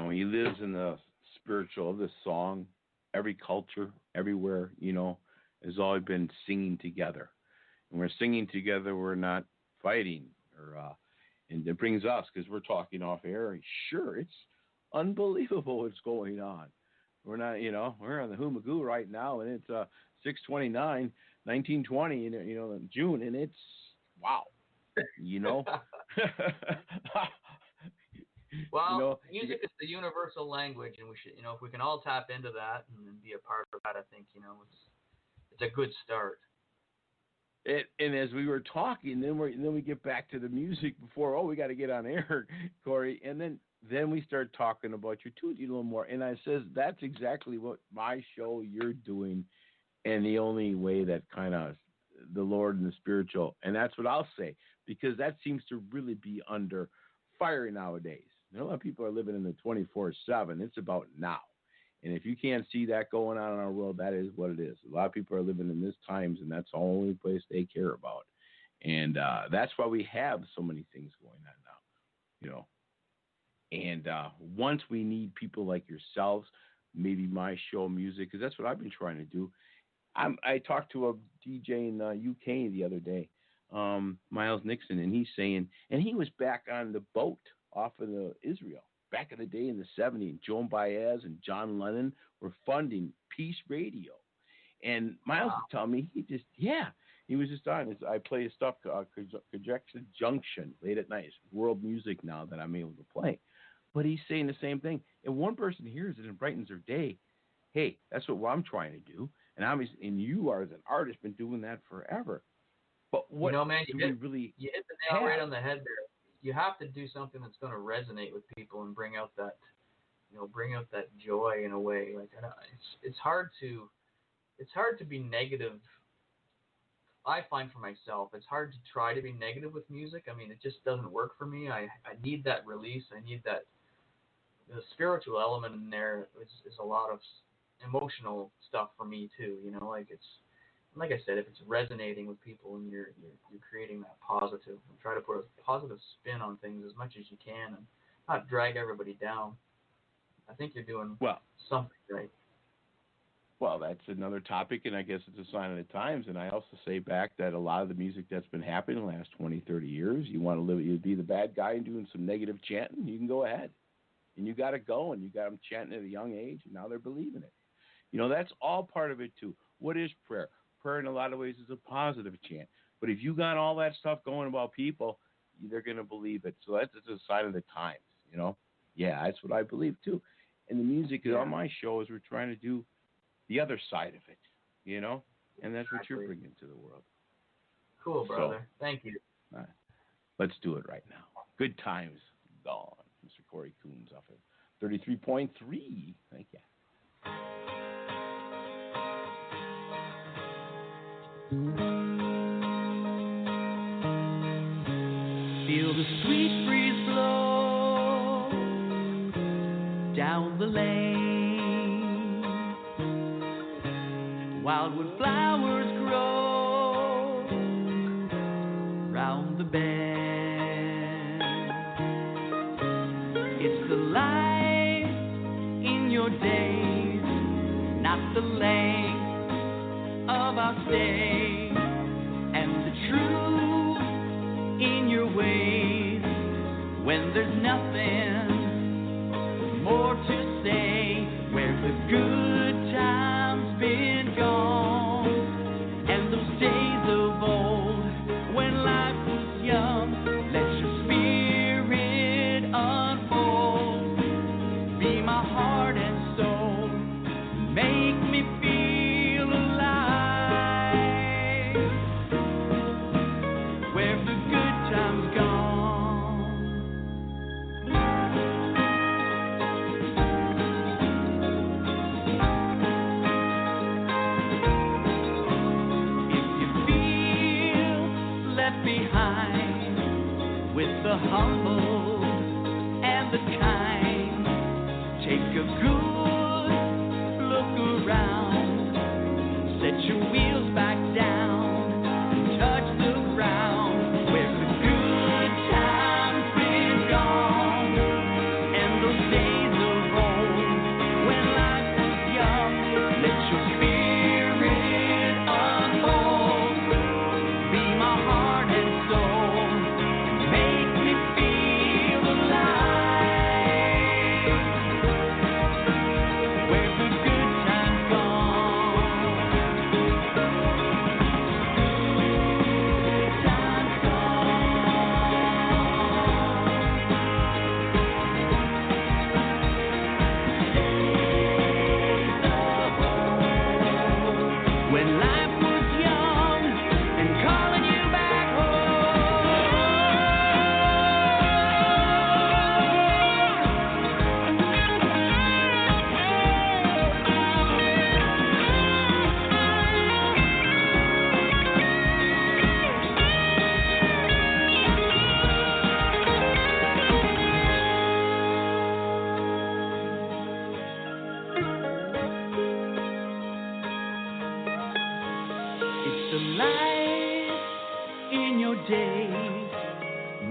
he lives in the spiritual of this song. Every culture, everywhere, has always been singing together. And we're singing together. We're not fighting. And it brings us, because we're talking off air. Sure, it's unbelievable what's going on. We're not, we're on the Humagoo right now, and it's 6/29, 1920, in June, and it's wow, Well, music is the universal language, and we should, if we can all tap into that and be a part of that, I think, it's a good start. And as we were talking, then we get back to the music before. We got to get on air, Cory, and then we start talking about your Tootie a little more. And I says that's exactly what my show you're doing, and the only way that kind of the Lord and the spiritual, and that's what I'll say, because that seems to really be under fire nowadays. A lot of people are living in the 24/7. It's about now. And if you can't see that going on in our world, that is what it is. A lot of people are living in this times, and that's the only place they care about. And that's why we have so many things going on now, And once we need people like yourselves, maybe my show music, because that's what I've been trying to do. I talked to a DJ in UK the other day, Miles Nixon, and he's saying, and he was back on the boat off of the Israel back in the day in the 70s. Joan Baez and John Lennon were funding Peace Radio. And Miles was telling me he was just on. I play his stuff, Conjecture Junction, late at night. It's world music now that I'm able to play. But he's saying the same thing. And one person hears it and brightens their day. Hey, that's what I'm trying to do. And you are, as an artist, been doing that forever. But what man, you hit the nail right on the head there. You have to do something that's going to resonate with people and bring out that joy in a way. Like it's hard to be negative. I find for myself, it's hard to try to be negative with music. I mean, it just doesn't work for me. I need that release. I need that. The spiritual element in there is a lot of emotional stuff for me too. Like I said, if it's resonating with people and you're creating that positive, and try to put a positive spin on things as much as you can and not drag everybody down. I think you're doing something right. Well, that's another topic, and I guess it's a sign of the times. And I also say back that a lot of the music that's been happening in the last 20, 30 years, you want to you be the bad guy and doing some negative chanting, you can go ahead. And you got to go, and you got them chanting at a young age, and now they're believing it. That's all part of it, too. What is prayer? Prayer in a lot of ways is a positive chant. But if you got all that stuff going about people, they're going to believe it. So that's a sign of the times, Yeah, that's what I believe, too. And the music on my show is we're trying to do the other side of it, And that's what you're bringing to the world. Cool, brother. Thank you. All right. Let's do it right now. Good times gone. Mr. Cory Coons off of 33.3. Thank you. Feel the sweet breeze blow down the lane. Wildwood flowers grow round the bend. It's the light in your days, not the length of our stay, and the truth in your ways when there's nothing more to say, where the good times been gone, and those days of old when life was young. Let your spirit unfold, be my heart and soul, make me feel alive, where the good times gone.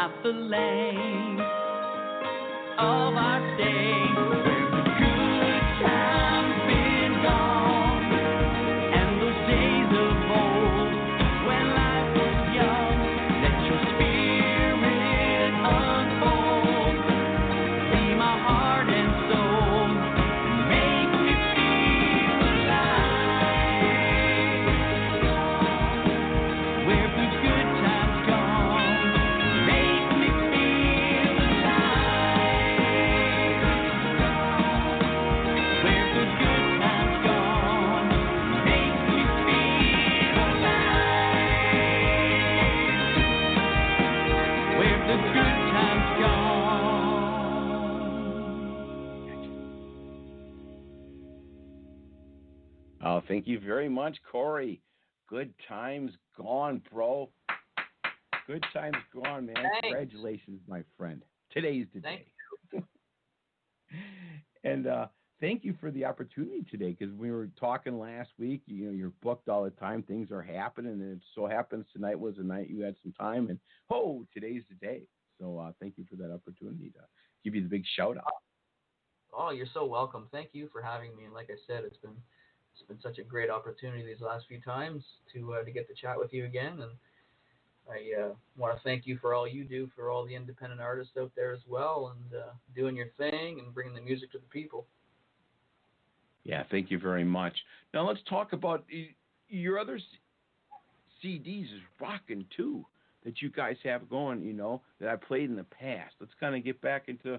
not the length of our stay. Where the good times been gone, and those days of old when life was young. Let your spirit unfold, be my heart and soul, and make me feel alive. Where the good times gone, make me feel alive. Where the good times gone, make me feel alive. Where the good times gone. Oh, thank you very much, Cory. Good times gone, bro. Good times gone, man. Thanks. Congratulations, my friend. Today's the Thank day. And thank you for the opportunity today, because we were talking last week. You know, you're booked all the time. Things are happening, and it so happens tonight was the night you had some time, and today's the day. So thank you for that opportunity to give you the big shout out. Oh, you're so welcome. Thank you for having me. And like I said, it's been such a great opportunity these last few times to get to chat with you again. And I want to thank you for all you do for all the independent artists out there as well, and doing your thing and bringing the music to the people. Yeah, thank you very much. Now let's talk about your other CDs is rocking too, that you guys have going, that I played in the past. Let's kind of get back into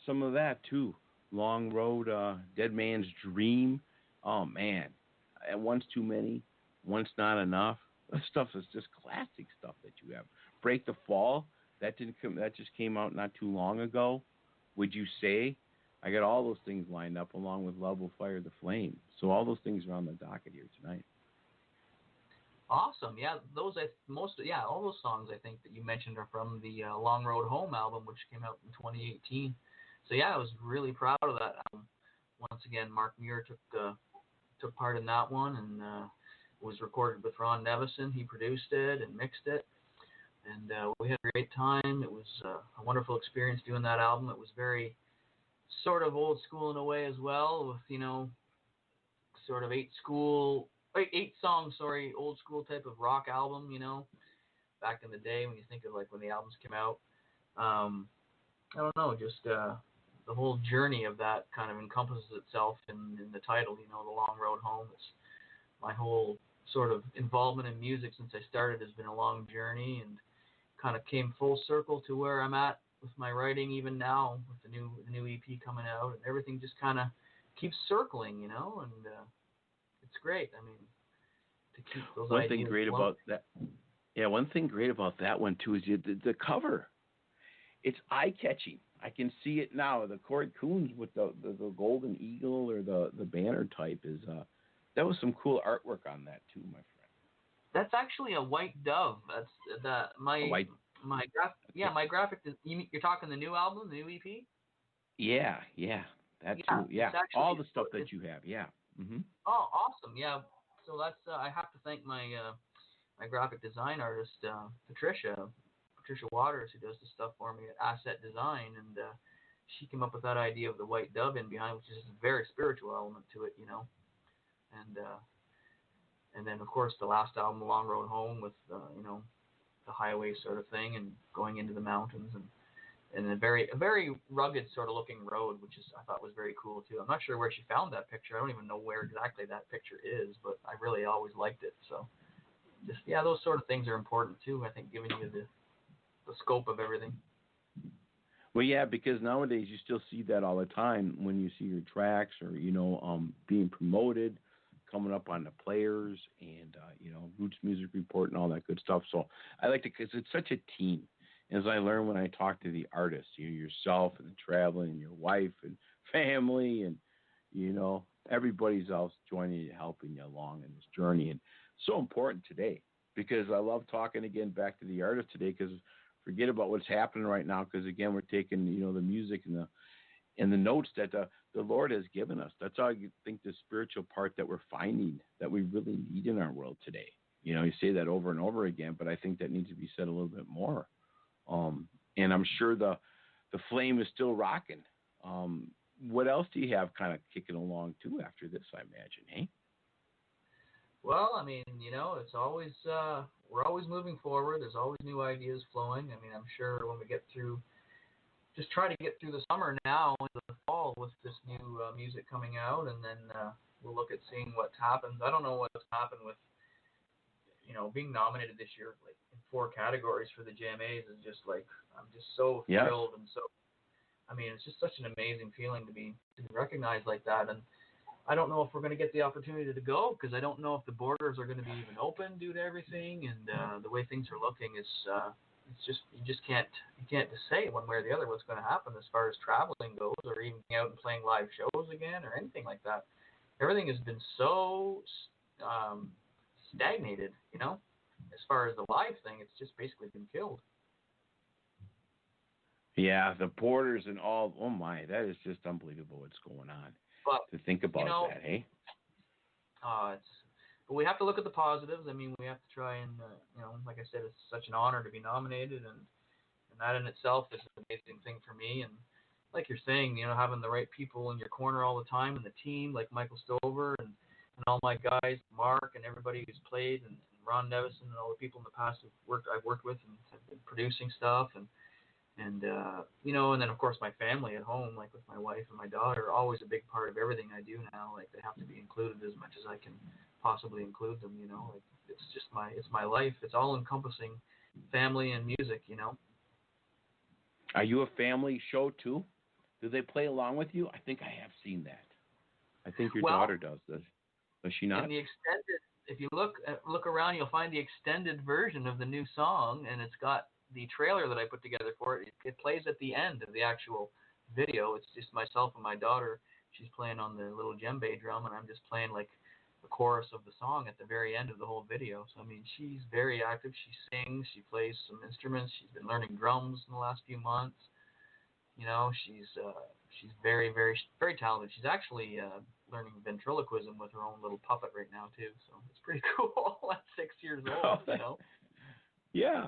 some of that too. Long Road, Dead Man's Dream. Oh man, Once Too Many, Once Not Enough. That stuff is just classic stuff that you have. Break the Fall, that just came out not too long ago. Would you say? I got all those things lined up along with Love Will Fire the Flame. So all those things are on the docket here tonight. Awesome. Yeah, all those songs I think that you mentioned are from the Long Road Home album, which came out in 2018. So yeah, I was really proud of that album. Once again, Mark Muir took part in that one, and it was recorded with Ron Nevison. He produced it and mixed it, and we had a great time. It was a wonderful experience doing that album. It was very sort of old school in a way as well, with sort of 8-song, old school type of rock album. Back in the day when you think of like when the albums came out. I don't know, just the whole journey of that kind of encompasses itself in the title, The Long Road Home. It's my whole sort of involvement in music since I started has been a long journey, and kind of came full circle to where I'm at with my writing even now with the new EP coming out, and everything just kind of keeps circling, and it's great. I mean, to keep those one ideas thing great flowing. about that, one thing great about that one too is the cover. It's eye-catching. I can see it now. The Cory Coons with the golden eagle or the banner type is that was some cool artwork on that too, my friend. That's actually a white dove. That's my graphic. You're talking the new album, the new EP? Yeah, that too. Yeah, all the stuff that you have. Yeah. Mm-hmm. Oh, awesome. Yeah. So that's I have to thank my my graphic design artist Patricia Waters, who does the stuff for me at Asset Design, and she came up with that idea of the white dove in behind, which is a very spiritual element to it, and then of course the last album, The Long Road Home, with the highway sort of thing and going into the mountains and a very rugged sort of looking road, which I thought was very cool too. I'm not sure where she found that picture. I don't even know where exactly that picture is, but I really always liked it. So just those sort of things are important too. I think giving you the scope of everything. Well, yeah, because nowadays you still see that all the time when you see your tracks or being promoted, coming up on the players, and Roots Music Report and all that good stuff. So I like to, because it's such a team. As I learn when I talk to the artists, yourself and the traveling, and your wife and family, and everybody's else joining you, helping you along in this journey, and so important today because I love talking again back to the artists today because. Forget about what's happening right now, because again, we're taking the music and the notes that the Lord has given us. That's all I think the spiritual part that we're finding that we really need in our world today. You say that over and over again, but I think that needs to be said a little bit more. and I'm sure the flame is still rocking. What else do you have kind of kicking along too after this? I imagine, hey. Well, I mean, it's always we're always moving forward. There's always new ideas flowing. I mean, I'm sure when we get through, just try to get through the summer now into the fall with this new music coming out, and then we'll look at seeing what happens. I don't know what's happened with being nominated this year, like in 4 categories for the JMAs is just like I'm just so thrilled and so. I mean, it's just such an amazing feeling to be recognized like that, and I don't know if we're going to get the opportunity to go because I don't know if the borders are going to be even open due to everything, and the way things are looking is it's just you can't just say one way or the other what's going to happen as far as traveling goes, or even being out and playing live shows again or anything like that. Everything has been so stagnated, as far as the live thing, it's just basically been killed. Yeah, the borders and all. Oh my, that is just unbelievable what's going on. But to think about that, hey. But we have to look at the positives. I mean, we have to try and like I said, it's such an honor to be nominated, and that in itself is an amazing thing for me. And like you're saying, having the right people in your corner all the time, and the team like Michael Stover and all my guys, Mark and everybody who's played, and Ron Nevison and all the people in the past I've worked with and have been producing stuff, and and then of course my family at home, like with my wife and my daughter, are always a big part of everything I do now. Like they have to be included as much as I can possibly include them. Like it's my life. It's all encompassing, family and music. Are you a family show too? Do they play along with you? I think I have seen that. I think your daughter does she not? In the extended, if you look around, you'll find the extended version of the new song, and it's got the trailer that I put together for it. It plays at the end of the actual video. It's just myself and my daughter. She's playing on the little djembe drum, and I'm just playing like the chorus of the song at the very end of the whole video. So I mean, she's very active. She sings. She plays some instruments. She's been learning drums in the last few months. She's very, very, very talented. She's actually learning ventriloquism with her own little puppet right now too. So it's pretty cool at 6 years old. Yeah.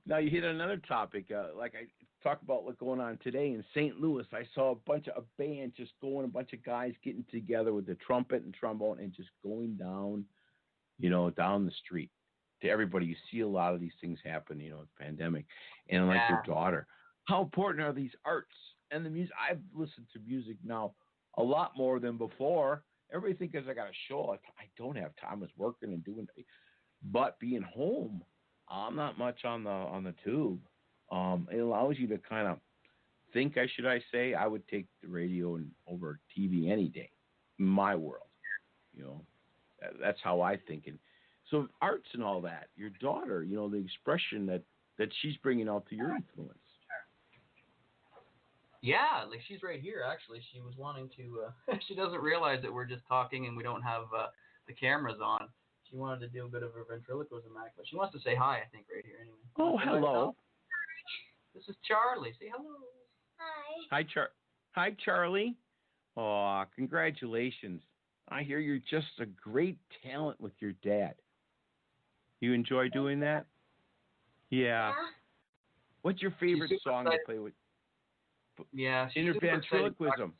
Now you hit another topic. Like I talked about what's going on today in St. Louis. I saw a band just going, a bunch of guys getting together with the trumpet and trombone and just going down, down the street to everybody. You see a lot of these things happen, with the pandemic. And like your daughter, how important are these arts and the music? I've listened to music now a lot more than before. Everybody thinks I got a show. I don't have time. I was working and doing, but being home, I'm not much on the tube. It allows you to kind of think. I would take the radio and over TV any day. In my world, that's how I think. And so arts and all that. Your daughter, the expression that she's bringing out to your influence. Yeah, like she's right here. Actually, she was wanting to. She doesn't realize that we're just talking and we don't have the cameras on. She wanted to do a bit of a ventriloquism act, but she wants to say hi, I think, right here anyway. Oh, hello. This is Charlie. Say hello. Hi. Hi, Charlie. Oh, congratulations. I hear you're just a great talent with your dad. You enjoy doing that? Yeah. What's your favorite song to play with? Yeah. In ventriloquism.